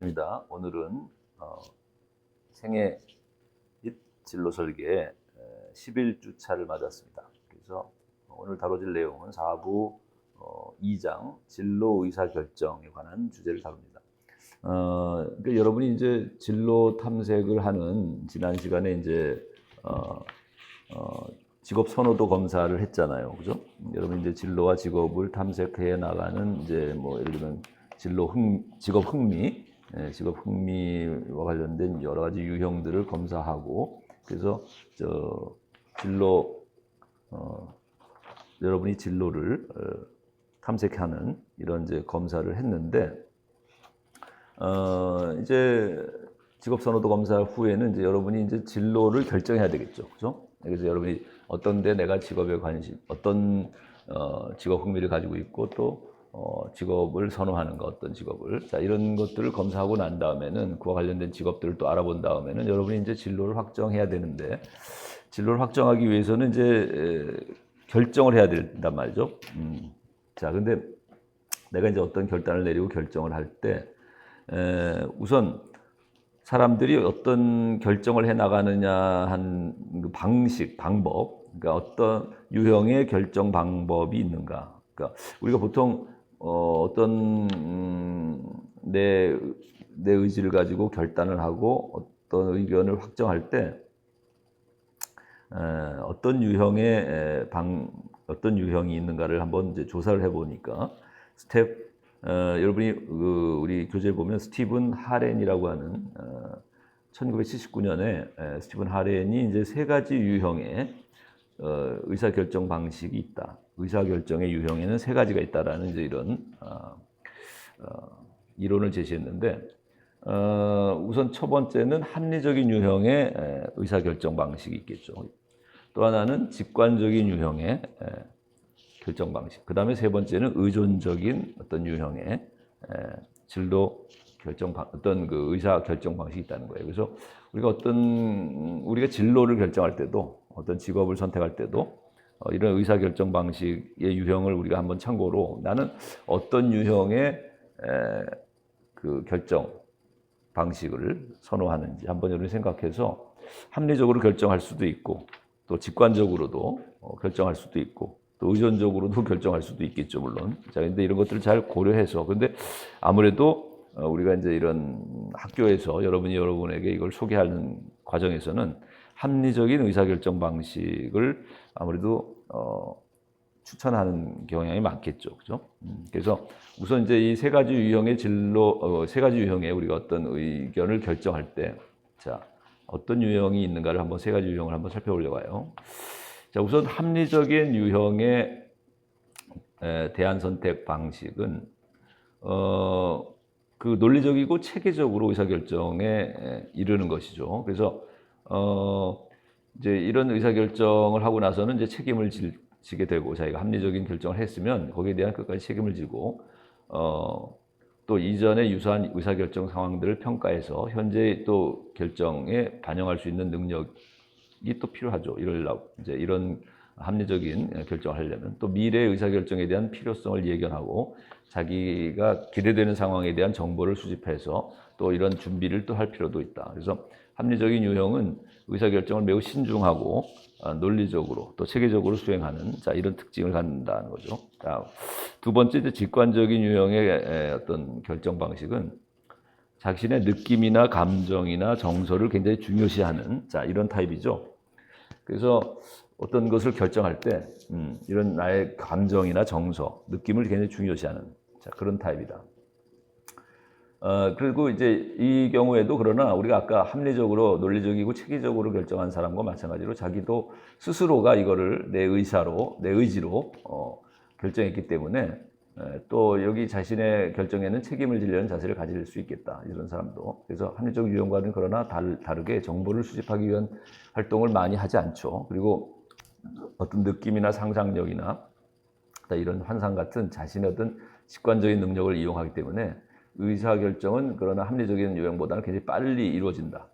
입니다. 오늘은 생애 및 진로 설계 11주 차를 맞았습니다. 그래서 오늘 다뤄질 내용은 4부 2장 진로 의사 결정에 관한 주제를 다룹니다. 그러니까 여러분이 이제 진로 탐색을 하는 지난 시간에 이제 직업 선호도 검사를 했잖아요, 그죠? 여러분 이제 진로와 직업을 탐색해 나가는 이제 뭐 예를 들면 직업 흥미, 직업 흥미와 관련된 여러 가지 유형들을 검사하고, 그래서 진로 여러분이 진로를 탐색하는 이런 이제 검사를 했는데, 이제 직업 선호도 검사 후에는 이제 여러분이 이제 진로를 결정해야 되겠죠, 그죠? 그래서 여러분이 어떤데 내가 직업에 관심, 어떤 직업 흥미를 가지고 있고 또 직업을 선호하는가, 어떤 직업을, 자 이런 것들을 검사하고 난 다음에는 그와 관련된 직업들을 또 알아본 다음에는 여러분이 이제 진로를 확정해야 되는데, 진로를 확정하기 위해서는 이제 결정을 해야 된단 말이죠. 자 근데 내가 이제 어떤 결단을 내리고 결정을 할 때 우선 사람들이 어떤 결정을 해 나가느냐 한 방식, 방법, 그러니까 어떤 유형의 결정 방법이 있는가. 그러니까 우리가 보통 어떤 내 의지를 가지고 결단을 하고 어떤 의견을 확정할 때 어떤 유형의 어떤 유형이 있는가를 한번 이제 조사를 해보니까 여러분이 우리 교재를 보면 스티븐 하렌이라고 하는 1979년에 스티븐 하렌이 이제 세 가지 유형의 의사결정 방식이 있다. 의사결정의 유형에는 세 가지가 있다라는 이제 이런 이론을 제시했는데, 우선 첫 번째는 합리적인 유형의 의사결정 방식이 있겠죠. 또 하나는 직관적인 유형의 결정 방식. 그 다음에 세 번째는 의존적인 어떤 유형의 진로 결정 어떤 그 의사 결정 방식이 있다는 거예요. 그래서 우리가 진로를 결정할 때도, 어떤 직업을 선택할 때도 이런 의사 결정 방식의 유형을 우리가 한번 참고로, 나는 어떤 유형의 그 결정 방식을 선호하는지 한번 여러분이 생각해서 합리적으로 결정할 수도 있고, 또 직관적으로도 결정할 수도 있고, 또 의존적으로도 결정할 수도 있겠죠, 물론. 자, 근데 이런 것들을 잘 고려해서, 근데 아무래도 우리가 이제 이런 학교에서 여러분에게 이걸 소개하는 과정에서는 합리적인 의사결정 방식을 아무래도 추천하는 경향이 많겠죠, 그죠? 그래서 우선 이제 이 세 가지 유형의 세 가지 유형의 우리가 어떤 의견을 결정할 때, 자, 어떤 유형이 있는가를 한번 세 가지 유형을 한번 살펴보려고 해요. 자, 우선 합리적인 유형의 대안 선택 방식은 그 논리적이고 체계적으로 의사결정에 이르는 것이죠. 그래서 이제 이런 의사결정을 하고 나서는 이제 책임을 지게 되고, 자기가 합리적인 결정을 했으면 거기에 대한 끝까지 책임을 지고, 또 이전에 유사한 의사결정 상황들을 평가해서 현재 또 결정에 반영할 수 있는 능력이 또 필요하죠. 이제 이런 합리적인 결정을 하려면 또 미래 의사결정에 대한 필요성을 예견하고 자기가 기대되는 상황에 대한 정보를 수집해서 또 이런 준비를 또 할 필요도 있다. 그래서 합리적인 유형은 의사결정을 매우 신중하고 논리적으로 또 체계적으로 수행하는, 자, 이런 특징을 갖는다는 거죠. 자, 두 번째, 이제 직관적인 유형의 어떤 결정 방식은 자신의 느낌이나 감정이나 정서를 굉장히 중요시하는, 자, 이런 타입이죠. 그래서 어떤 것을 결정할 때 이런 나의 감정이나 정서, 느낌을 굉장히 중요시하는, 자, 그런 타입이다. 그리고 이제 이 경우에도, 그러나 우리가 아까 합리적으로 논리적이고 체계적으로 결정한 사람과 마찬가지로 자기도 스스로가 이거를 내 의지로 결정했기 때문에 또 여기 자신의 결정에는 책임을 지려는 자세를 가질 수 있겠다, 이런 사람도. 그래서 합리적 유형과는 그러나 다르게 정보를 수집하기 위한 활동을 많이 하지 않죠. 그리고 어떤 느낌이나 상상력이나 이런 환상 같은 자신의 어떤 직관적인 능력을 이용하기 때문에 의사결정은 그러나 합리적인 유형보다는 굉장히 빨리 이루어진다.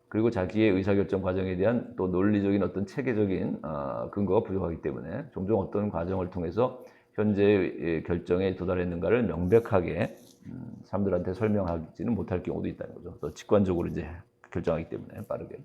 그리고 자기의 의사결정 과정에 대한 또 논리적인 어떤 체계적인 근거가 부족하기 때문에 종종 어떤 과정을 통해서 현재의 결정에 도달했는가를 명백하게 사람들한테 설명하지는 못할 경우도 있다는 거죠. 또 직관적으로 이제 결정하기 때문에 빠르게.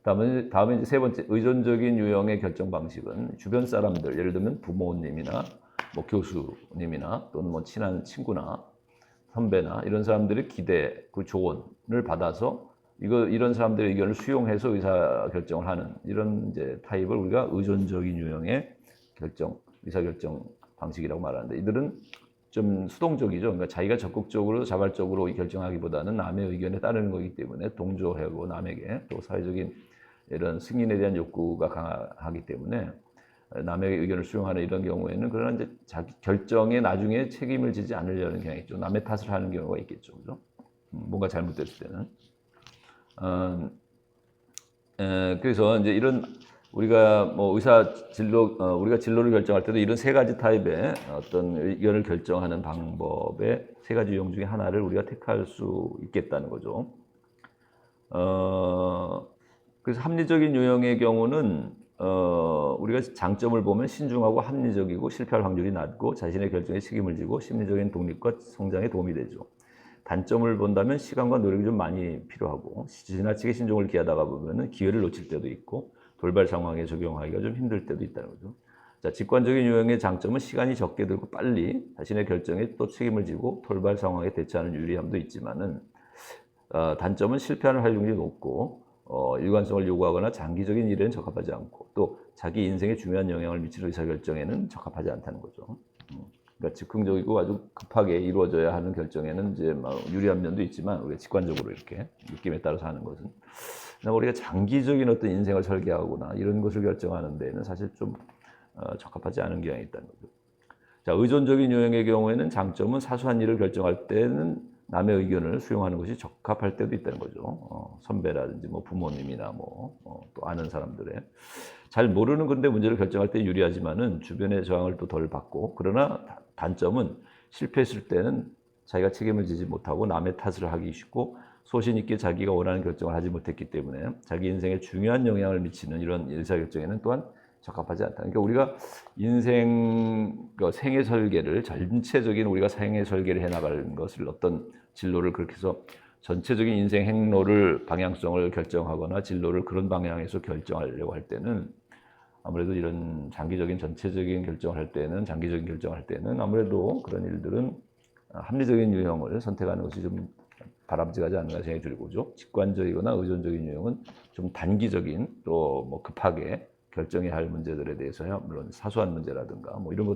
다음에 이제 세 번째 의존적인 유형의 결정 방식은 주변 사람들, 예를 들면 부모님이나 뭐 교수님이나 또는 뭐 친한 친구나 선배나 이런 사람들의 기대, 그 조언을 받아서 이런 사람들의 의견을 수용해서 의사 결정을 하는 이런 이제 타입을 우리가 의존적인 유형의 의사 결정 방식이라고 말하는데, 이들은 좀 수동적이죠. 그러니까 자기가 적극적으로 자발적으로 결정하기보다는 남의 의견에 따르는 거기 때문에 동조하고 남에게 또 사회적인 이런 승인에 대한 욕구가 강하기 때문에 남의 의견을 수용하는 이런 경우에는, 그러나 이제 자기 결정에 나중에 책임을 지지 않으려는 경향이 있죠. 남의 탓을 하는 경우가 있겠죠. 그죠? 뭔가 잘못됐을 때는. 그래서 이제 이런 우리가 뭐 우리가 진로를 결정할 때도 이런 세 가지 타입의 어떤 의견을 결정하는 방법의 세 가지 유형 중에 하나를 우리가 택할 수 있겠다는 거죠. 그래서 합리적인 유형의 경우는 우리가 장점을 보면 신중하고 합리적이고 실패할 확률이 낮고 자신의 결정에 책임을 지고 심리적인 독립과 성장에 도움이 되죠. 단점을 본다면 시간과 노력이 좀 많이 필요하고 지나치게 신중을 기하다가 보면은 기회를 놓칠 때도 있고 돌발 상황에 적용하기가 좀 힘들 때도 있다는 거죠. 자, 직관적인 유형의 장점은 시간이 적게 들고 빨리 자신의 결정에 또 책임을 지고 돌발 상황에 대처하는 유리함도 있지만은 단점은 실패하는 확률이 높고 일관성을 요구하거나 장기적인 일에는 적합하지 않고 또 자기 인생에 중요한 영향을 미치는 의사결정에는 적합하지 않다는 거죠. 그러니까 즉흥적이고 아주 급하게 이루어져야 하는 결정에는 이제 막 유리한 면도 있지만 우리가 직관적으로 이렇게 느낌에 따라서 하는 것은, 우리가 장기적인 어떤 인생을 설계하거나 이런 것을 결정하는 데는 사실 좀 적합하지 않은 경향이 있다는 거죠. 자, 의존적인 유형의 경우에는 장점은 사소한 일을 결정할 때는 남의 의견을 수용하는 것이 적합할 때도 있다는 거죠. 선배라든지 뭐 부모님이나 또 아는 사람들의 잘 모르는 건데 문제를 결정할 때 유리하지만은 주변의 저항을 또 덜 받고, 그러나 단점은 실패했을 때는 자기가 책임을 지지 못하고 남의 탓을 하기 쉽고 소신 있게 자기가 원하는 결정을 하지 못했기 때문에 자기 인생에 중요한 영향을 미치는 이런 의사결정에는 또한 적합하지 않다. 그러니까 우리가 생애 설계를 전체적인 우리가 생애 설계를 해나가는 것을 어떤 진로를 그렇게 해서 전체적인 인생 행로를 방향성을 결정하거나 진로를 그런 방향에서 결정하려고 할 때는 아무래도 이런 전체적인 결정을 할 때는 장기적인 결정을 할 때는 아무래도 그런 일들은 합리적인 유형을 선택하는 것이 좀 바람직하지 않는가 생각이 들고죠. 직관적이거나 의존적인 유형은 좀 단기적인 또 뭐 급하게 결정해야 할 문제들에 대해서야 물론 사소한 문제라든가 뭐 이런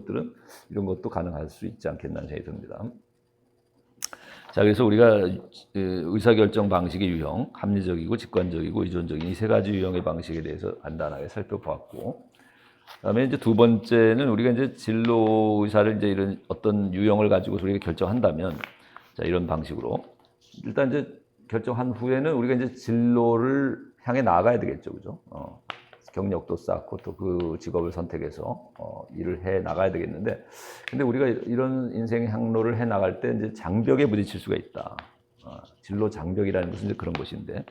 것도 가능할 수 있지 않겠나 생각이 듭니다. 자, 그래서 우리가 의사결정 방식의 유형, 합리적이고 직관적이고 의존적인 이 세 가지 유형의 방식에 대해서 간단하게 살펴보았고, 그다음에 이제 두 번째는 우리가 이제 진로 의사를 이제 이런 어떤 유형을 가지고 우리가 결정한다면, 자, 이런 방식으로 일단 이제 결정한 후에는 우리가 이제 진로를 향해 나아가야 되겠죠, 그죠? 경력도 쌓고 또 그 직업을 선택해서 일을 해 나가야 되겠는데, 근데 우리가 이런 인생 항로를 해 나갈 때 이제 장벽에 부딪힐 수가 있다. 진로 장벽이라는 것은 이제 그런 것인데,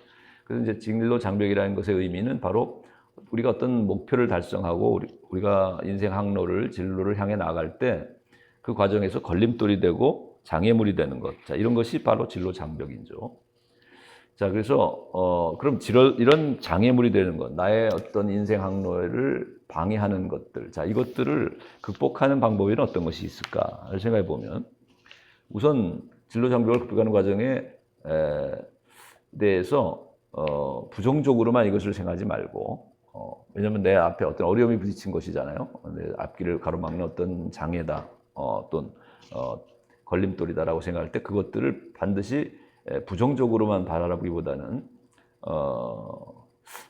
그래서 이제 진로 장벽이라는 것의 의미는 바로 우리가 어떤 목표를 달성하고 우리가 인생 항로를 진로를 향해 나갈 때 그 과정에서 걸림돌이 되고 장애물이 되는 것. 자, 이런 것이 바로 진로 장벽이죠. 자, 그래서 그럼 이런 장애물이 되는 것, 나의 어떤 인생 항로를 방해하는 것들, 자, 이것들을 극복하는 방법에는 어떤 것이 있을까를 생각해 보면, 우선 진로 장벽을 극복하는 과정에 대해서 부정적으로만 이것을 생각하지 말고, 왜냐하면 내 앞에 어떤 어려움이 부딪힌 것이잖아요. 내 앞길을 가로막는 어떤 장애다, 또는 걸림돌이다라고 생각할 때 그것들을 반드시 부정적으로만 바라보기보다는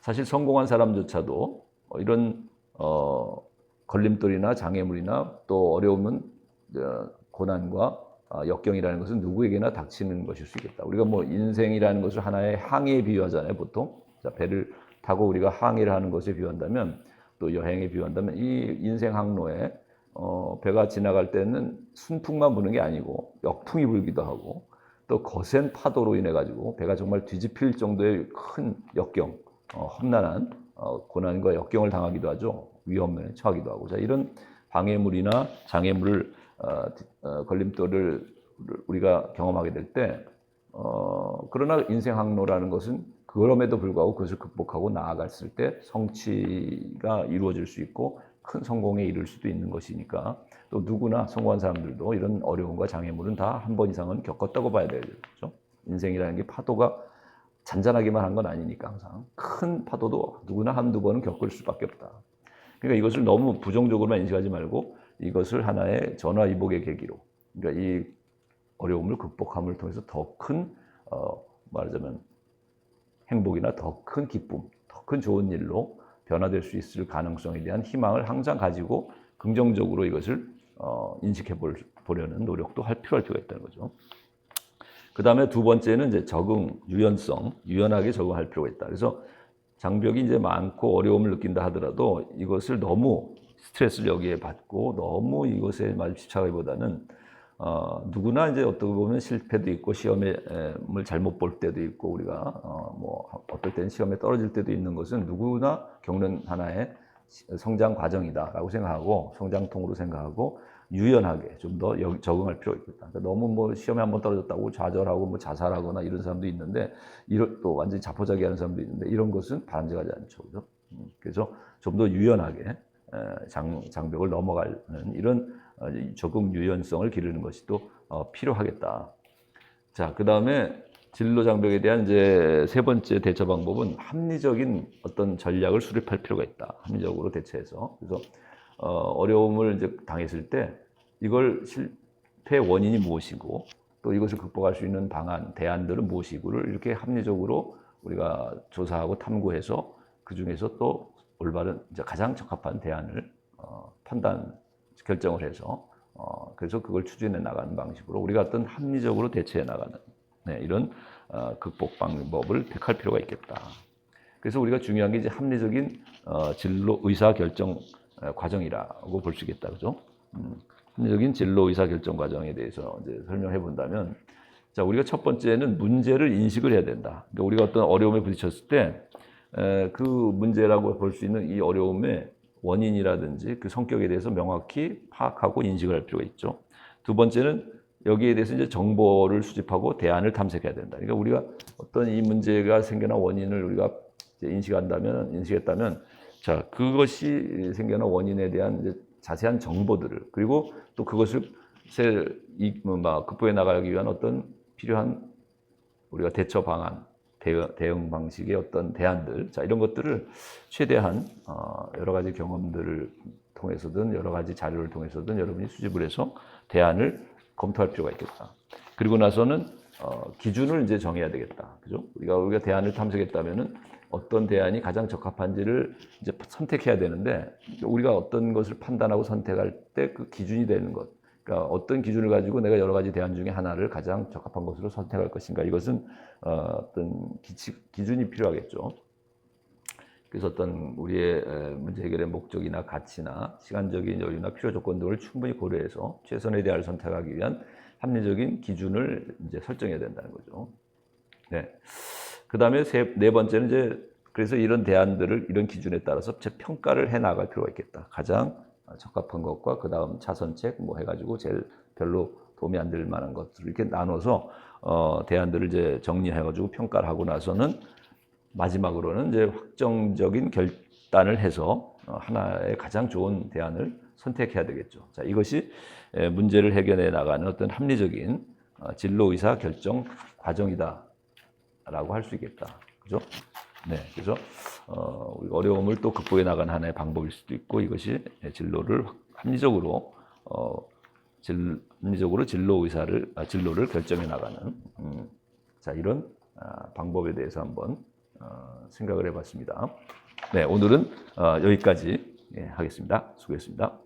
사실 성공한 사람조차도 이런 걸림돌이나 장애물이나 또 어려움은 고난과 역경이라는 것은 누구에게나 닥치는 것일 수 있겠다. 우리가 뭐 인생이라는 것을 하나의 항해에 비유하잖아요, 보통. 자, 배를 타고 우리가 항해를 하는 것에 비유한다면, 또 여행에 비유한다면, 이 인생 항로에 배가 지나갈 때는 순풍만 부는 게 아니고 역풍이 불기도 하고 또 거센 파도로 인해 가지고 배가 정말 뒤집힐 정도의 큰 역경, 험난한 고난과 역경을 당하기도 하죠. 위험에 처하기도 하고. 자, 이런 방해물이나 장애물을 걸림돌을 우리가 경험하게 될 때, 그러나 인생 항로라는 것은 그럼에도 불구하고 그것을 극복하고 나아갔을 때 성취가 이루어질 수 있고 큰 성공에 이를 수도 있는 것이니까, 또 누구나 성공한 사람들도 이런 어려움과 장애물은 다 한 번 이상은 겪었다고 봐야 되겠죠. 인생이라는 게 파도가 잔잔하기만 한 건 아니니까 항상 큰 파도도 누구나 한두 번은 겪을 수밖에 없다. 그러니까 이것을 너무 부정적으로만 인식하지 말고 이것을 하나의 전화위복의 계기로, 그러니까 이 어려움을 극복함을 통해서 더 큰 말하자면 행복이나 더 큰 기쁨, 더 큰 좋은 일로 변화될 수 있을 가능성에 대한 희망을 항상 가지고 긍정적으로 이것을 인식해 보려는 노력도 필요할 필요가 있다는 거죠. 그 다음에 두 번째는 이제 적응, 유연성, 유연하게 적응할 필요가 있다. 그래서 장벽이 이제 많고 어려움을 느낀다 하더라도 이것을 너무 스트레스를 여기에 받고 너무 이것에 집착하기보다는 누구나 이제 어떻게 보면 실패도 있고 시험을 잘못 볼 때도 있고 우리가 뭐 어떨 때는 시험에 떨어질 때도 있는 것은 누구나 겪는 하나의 성장 과정이다라고 생각하고 성장통으로 생각하고 유연하게 좀 더 적응할 필요가 있겠다. 그러니까 너무 뭐 시험에 한번 떨어졌다고 좌절하고 뭐 자살하거나 이런 사람도 있는데 또 완전히 자포자기하는 사람도 있는데 이런 것은 바람직하지 않죠. 그죠? 그래서 좀 더 유연하게 장벽을 넘어가는 이런 적응 유연성을 기르는 것이 또 필요하겠다. 자, 그 다음에 진로 장벽에 대한 이제 세 번째 대처 방법은 합리적인 어떤 전략을 수립할 필요가 있다. 합리적으로 대처해서. 그래서 어려움을 이제 당했을 때 이걸 실패의 원인이 무엇이고 또 이것을 극복할 수 있는 방안, 대안들은 무엇이고를 이렇게 합리적으로 우리가 조사하고 탐구해서 그 중에서 또 올바른 이제 가장 적합한 대안을 결정을 해서 그래서 그걸 추진해 나가는 방식으로 우리가 어떤 합리적으로 대처해 나가는 이런 극복 방법을 택할 필요가 있겠다. 그래서 우리가 중요한 게 이제 합리적인 진로 의사 결정 과정이라고 볼 수 있겠다, 그죠? 합리적인 진로 의사 결정 과정에 대해서 이제 설명해 본다면, 자, 우리가 첫 번째는 문제를 인식을 해야 된다. 그러니까 우리가 어떤 어려움에 부딪혔을 때 그 문제라고 볼 수 있는 이 어려움의 원인이라든지 그 성격에 대해서 명확히 파악하고 인식을 할 필요가 있죠. 두 번째는 여기에 대해서 이제 정보를 수집하고 대안을 탐색해야 된다. 그러니까 우리가 어떤 이 문제가 생겨난 원인을 우리가 인식했다면, 자, 그것이 생겨난 원인에 대한 이제 자세한 정보들을 그리고 또 그것을 극복해 나가기 위한 어떤 필요한 우리가 대처 방안, 대응 방식의 어떤 대안들, 자, 이런 것들을 최대한 여러 가지 경험들을 통해서든 여러 가지 자료를 통해서든 여러분이 수집을 해서 대안을 검토할 필요가 있겠다. 그리고 나서는 기준을 이제 정해야 되겠다. 그죠? 우리가 대안을 탐색했다면은 어떤 대안이 가장 적합한지를 이제 선택해야 되는데 우리가 어떤 것을 판단하고 선택할 때 그 기준이 되는 것. 그러니까 어떤 기준을 가지고 내가 여러 가지 대안 중에 하나를 가장 적합한 것으로 선택할 것인가. 이것은 어떤 기준이 필요하겠죠. 그래서 어떤 우리의 문제 해결의 목적이나 가치나 시간적인 여유나 필요 조건들을 충분히 고려해서 최선의 대안을 선택하기 위한 합리적인 기준을 이제 설정해야 된다는 거죠. 네. 그 다음에 네 번째는 이제 그래서 이런 대안들을 이런 기준에 따라서 평가를 해 나갈 필요가 있겠다. 가장 적합한 것과 그 다음 차선책 뭐 해가지고 제일 별로 도움이 안 될 만한 것들을 이렇게 나눠서 대안들을 이제 정리해가지고 평가를 하고 나서는 마지막으로는 이제 확정적인 결단을 해서 하나의 가장 좋은 대안을 선택해야 되겠죠. 자, 이것이 문제를 해결해 나가는 어떤 합리적인 진로 의사 결정 과정이다라고 할 수 있겠다. 그죠? 네, 그래서 어려움을 또 극복해 나가는 하나의 방법일 수도 있고 이것이 진로를 합리적으로 진로를 결정해 나가는 자, 이런 방법에 대해서 한번 생각을 해봤습니다. 네, 오늘은 여기까지 하겠습니다. 수고했습니다.